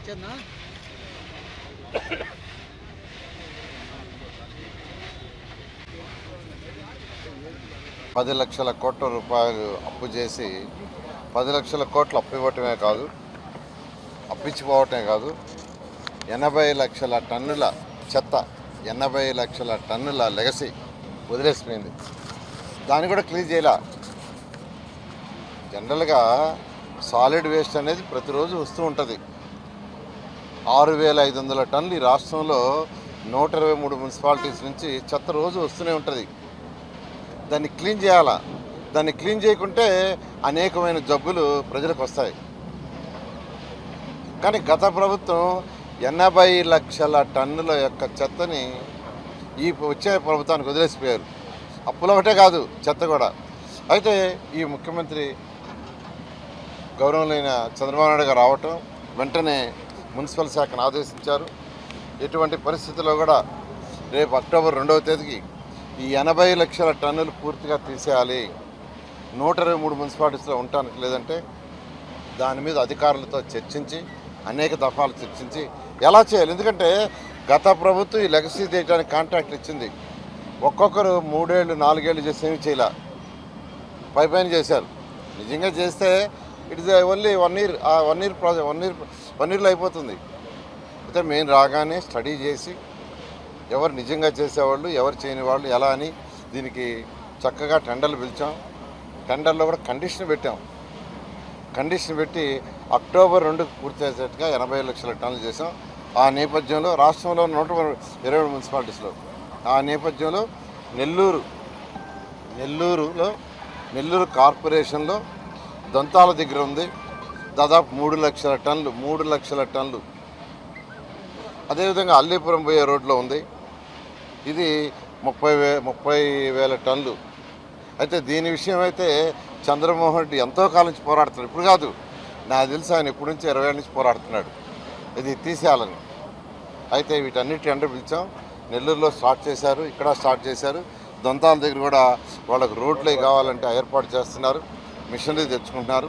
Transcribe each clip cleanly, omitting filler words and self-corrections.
చెన్నా 10 లక్షల కోట్ల రూపాయలు అప్పు చేసి 10 లక్షల కోట్లు అప్పు ఇవ్వటమే కాదు, అప్పిచ్చిపోవటమే కాదు, 80 లక్షల టన్నుల చెత్త, 80 లక్షల టన్నుల లెగసీ వదిలేసిపోయింది. దాన్ని కూడా క్లీన్ చేయాల. జనరల్గా సాలిడ్ వేస్ట్ అనేది ప్రతిరోజు వస్తూ ఉంటుంది. 6500 టన్నులు ఈ రాష్ట్రంలో 123 మున్సిపాలిటీస్ నుంచి చెత్త రోజు వస్తూనే ఉంటుంది. దాన్ని క్లీన్ చేయాలా. దాన్ని క్లీన్ చేయకుంటే అనేకమైన జబ్బులు ప్రజలకు వస్తాయి. కానీ గత ప్రభుత్వం 80 లక్షల టన్నుల యొక్క చెత్తని ఈ వచ్చే ప్రభుత్వానికి వదిలేసిపోయారు. అప్పులు ఒకటే కాదు, చెత్త కూడా. అయితే ఈ ముఖ్యమంత్రి గౌరవనీయులైన చంద్రబాబు నాయుడు గారు రావటం, వెంటనే మున్సిపల్ శాఖను ఆదేశించారు. ఎటువంటి పరిస్థితుల్లో కూడా రేపు అక్టోబర్ 2వ తేదీకి ఈ 80 లక్షల టన్నులు పూర్తిగా తీసేయాలి. 123 మున్సిపాలిటీస్లో ఉండటానికి లేదంటే దాని మీద అధికారులతో చర్చించి, అనేక దఫాలు చర్చించి ఎలా చేయాలి. ఎందుకంటే గత ప్రభుత్వం ఈ లెగసీ చేయడానికి కాంట్రాక్ట్ ఇచ్చింది. ఒక్కొక్కరు 3 ఏళ్ళు 4 ఏళ్ళు చేసి ఏమి చేయాల, పైపైన చేశారు. నిజంగా చేస్తే it is only 1 year, 1 year project 1 ఇయర్లో అయిపోతుంది. అయితే మేము రాగానే స్టడీ చేసి ఎవరు నిజంగా చేసేవాళ్ళు, ఎవరు చేయని వాళ్ళు ఎలా అని దీనికి చక్కగా టెండర్లు పిలిచాం. టెండర్లో కూడా కండిషన్ పెట్టాం. కండిషన్ పెట్టి అక్టోబర్ 2కు పూర్తి చేసేట్టుగా 80 లక్షల టన్నులు చేసాం. ఆ నేపథ్యంలో రాష్ట్రంలో 127 మున్సిపాలిటీస్లో, ఆ నేపథ్యంలో నెల్లూరు కార్పొరేషన్లో దంతాల దగ్గర ఉంది దాదాపు 3 లక్షల టన్నులు. అదేవిధంగా అల్లీపురం పోయే రోడ్లో ఉంది, ఇది 30,000 టన్నులు. అయితే దీని విషయం అయితే చంద్రమోహన్ రెడ్డి ఎంతో కాలం నుంచి పోరాడుతున్నాడు. ఇప్పుడు కాదు, నాకు తెలిసి ఆయన ఇప్పటి నుంచి 20 ఏళ్ళ నుంచి పోరాడుతున్నాడు ఇది తీసేయాలని. అయితే వీటన్నిటి టెండర్ పిలిచాం. నెల్లూరులో స్టార్ట్ చేశారు, ఇక్కడ స్టార్ట్ చేశారు. దొంతాల దగ్గర కూడా వాళ్ళకు రోడ్లే కావాలంటే ఏర్పాటు చేస్తున్నారు, మిషనరీ తెచ్చుకుంటున్నారు.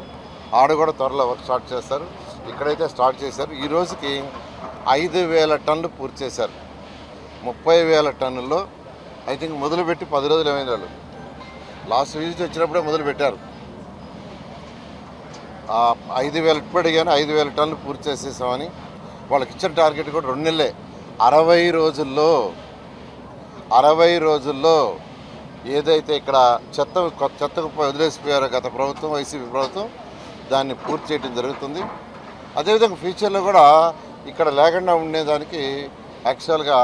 ఆడ కూడా త్వరలో వర్క్ స్టార్ట్ చేస్తారు. ఇక్కడైతే స్టార్ట్ చేశారు. ఈ రోజుకి 5,000 టన్నులు పూర్తి చేశారు. 30,000 టన్నుల్లో ఐ థింక్ మొదలుపెట్టి 10 రోజులు ఏమైంది. వాళ్ళు లాస్ట్ విజిట్ వచ్చినప్పుడే మొదలుపెట్టారు. 5,000 ఇప్పుడు అడిగాను, 5,000 టన్నులు పూర్తి చేసేసామని. వాళ్ళకి ఇచ్చిన టార్గెట్ కూడా 2 నెలలే. 60 రోజుల్లో ఏదైతే ఇక్కడ చెత్తకు వదిలేసిపోయారో గత ప్రభుత్వం, వైసీపీ ప్రభుత్వం, దాన్ని పూర్తి చేయడం జరుగుతుంది. అదేవిధంగా ఫ్యూచర్లో కూడా ఇక్కడ లేకుండా ఉండేదానికి యాక్చువల్గా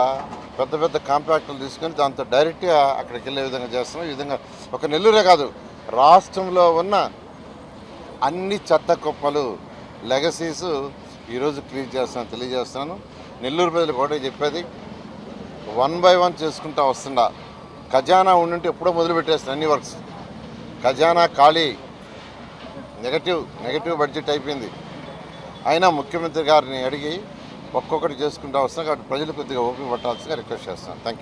పెద్ద కాంపాక్టులు తీసుకొని దాంతో డైరెక్ట్గా అక్కడికి వెళ్ళే విధంగా చేస్తున్నాం. ఈ విధంగా ఒక నెల్లూరే కాదు, రాష్ట్రంలో ఉన్న అన్ని చెత్త కుప్పలు, లెగసీస్ ఈరోజు క్లీన్ తెలియజేస్తున్నాను. నెల్లూరు ప్రజలకు ఒకటే చెప్పేది, 1 by 1 చేసుకుంటూ వస్తుందా. ఖజానా ఉండుంటే ఎప్పుడో మొదలుపెట్టేస్తాను అన్ని వర్క్స్. ఖజానా ఖాళీ, నెగటివ్ బడ్జెట్ అయిపోయింది. అయినా ముఖ్యమంత్రి గారిని అడిగి ఒక్కొక్కటి చేసుకుంటూ వస్తున్నాం. కాబట్టి ప్రజలు కొద్దిగా ఓపిక పట్టాల్సిందిగా రిక్వెస్ట్ చేస్తున్నాను. Thank you.